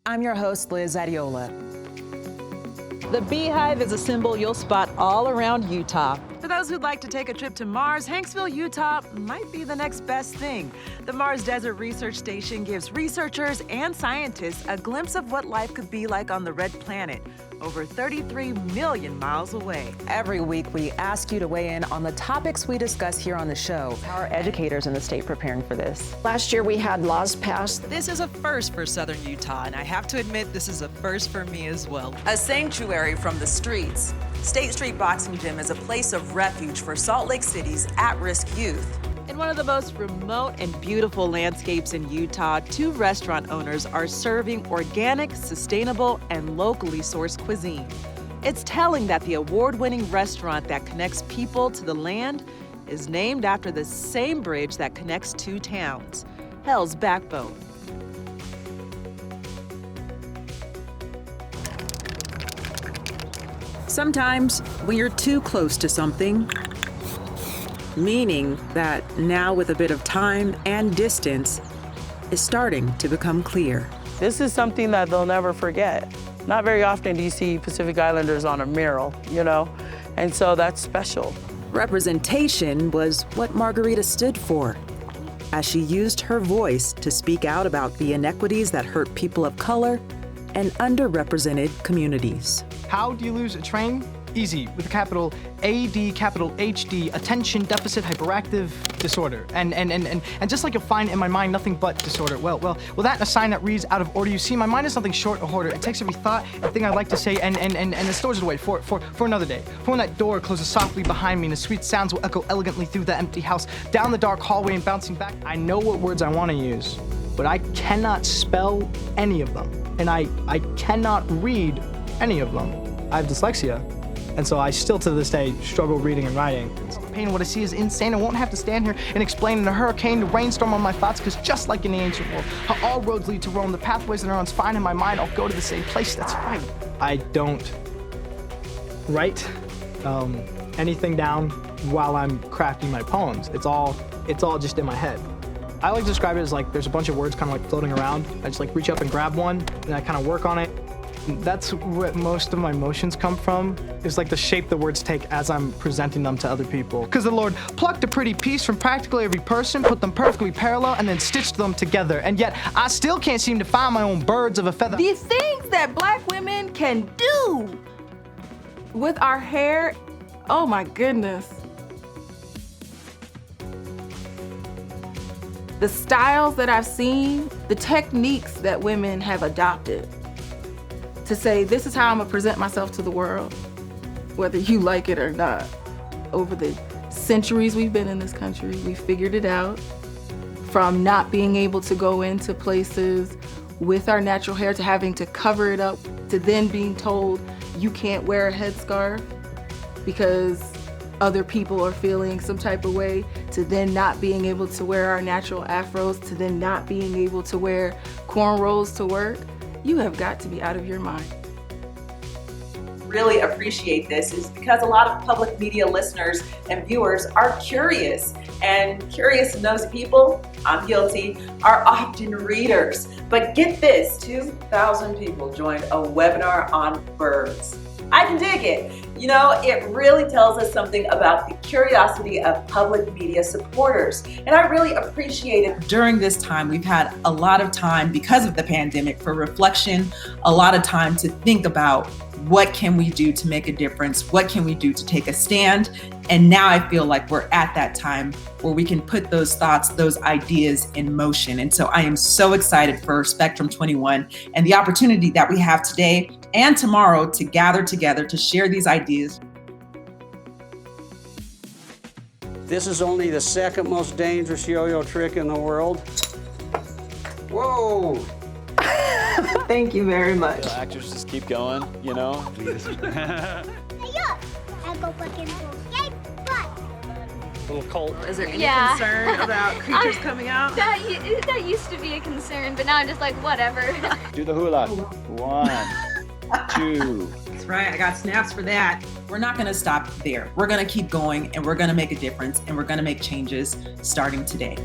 I'm your host, Liz Adeola. The beehive is a symbol you'll spot all around Utah. For those who'd like to take a trip to Mars, Hanksville, Utah might be the next best thing. The Mars Desert Research Station gives researchers and scientists a glimpse of what life could be like on the red planet, over 33 million miles away. Every week, we ask you to weigh in on the topics we discuss here on the show. How are educators in the state preparing for this? Last year we had laws passed. This is a first for Southern Utah, and I have to admit this is a first for me as well. A sanctuary from the streets. State Street Boxing Gym is a place of refuge for Salt Lake City's at-risk youth. In one of the most remote and beautiful landscapes in Utah, 2 restaurant owners are serving organic, sustainable, and locally sourced cuisine. It's telling that the award-winning restaurant that connects people to the land is named after the same bridge that connects 2 towns, Hell's Backbone. Sometimes when you're too close to something, meaning that now with a bit of time and distance, is starting to become clear. This is something that they'll never forget. Not very often do you see Pacific Islanders on a mural, and so that's special. Representation was what Margarita stood for, as she used her voice to speak out about the inequities that hurt people of color and underrepresented communities. How do you lose a train? Easy, with a capital AD, capital HD, attention deficit hyperactive disorder. And just like you'll find in my mind nothing but disorder. Well, that and a sign that reads out of order. You see, my mind is nothing short of order. It takes every thought and thing I'd like to say and it stores it away for another day. For when that door closes softly behind me and the sweet sounds will echo elegantly through the empty house, down the dark hallway and bouncing back. I know what words I want to use, but I cannot spell any of them. And I cannot read any of them. I have dyslexia. And so I still to this day struggle reading and writing. Pain, what I see is insane. I won't have to stand here and explain in a hurricane, the rainstorm on my thoughts, because just like in the ancient world, how all roads lead to Rome, the pathways and neurons find in my mind, I'll go to the same place. That's right. I don't write anything down while I'm crafting my poems. It's all just in my head. I like to describe it as like there's a bunch of words kind of like floating around. I just like reach up and grab one and I kind of work on it. That's where most of my emotions come from, is like the shape the words take as I'm presenting them to other people. Because the Lord plucked a pretty piece from practically every person, put them perfectly parallel, and then stitched them together. And yet, I still can't seem to find my own birds of a feather. These things that Black women can do with our hair, oh my goodness. The styles that I've seen, the techniques that women have adopted to say, this is how I'm gonna present myself to the world, whether you like it or not. Over the centuries we've been in this country, we figured it out. From not being able to go into places with our natural hair to having to cover it up, to then being told you can't wear a headscarf because other people are feeling some type of way, to then not being able to wear our natural afros, to then not being able to wear cornrows to work. You have got to be out of your mind. Really appreciate this is because a lot of public media listeners and viewers are curious, and curious nosy people, I'm guilty, are often readers. But get this, 2,000 people joined a webinar on birds. I can dig it. It really tells us something about the curiosity of public media supporters. And I really appreciate it. During this time, we've had a lot of time because of the pandemic for reflection, a lot of time to think about what can we do to make a difference? What can we do to take a stand? And now I feel like we're at that time where we can put those thoughts, those ideas in motion. And so I am so excited for Spectrum 21 and the opportunity that we have today and tomorrow to gather together to share these ideas. This is only the second most dangerous yo-yo trick in the world. Whoa! Thank you very much. Actors just keep going, Please. Hey, look! I go back into a gay butt. Little cult. Is there any concern about creatures coming out? That used to be a concern, but now I'm just like, whatever. Do the hula. 1, 2. That's right, I got snaps for that. We're not gonna stop there. We're gonna keep going and we're gonna make a difference and we're gonna make changes starting today.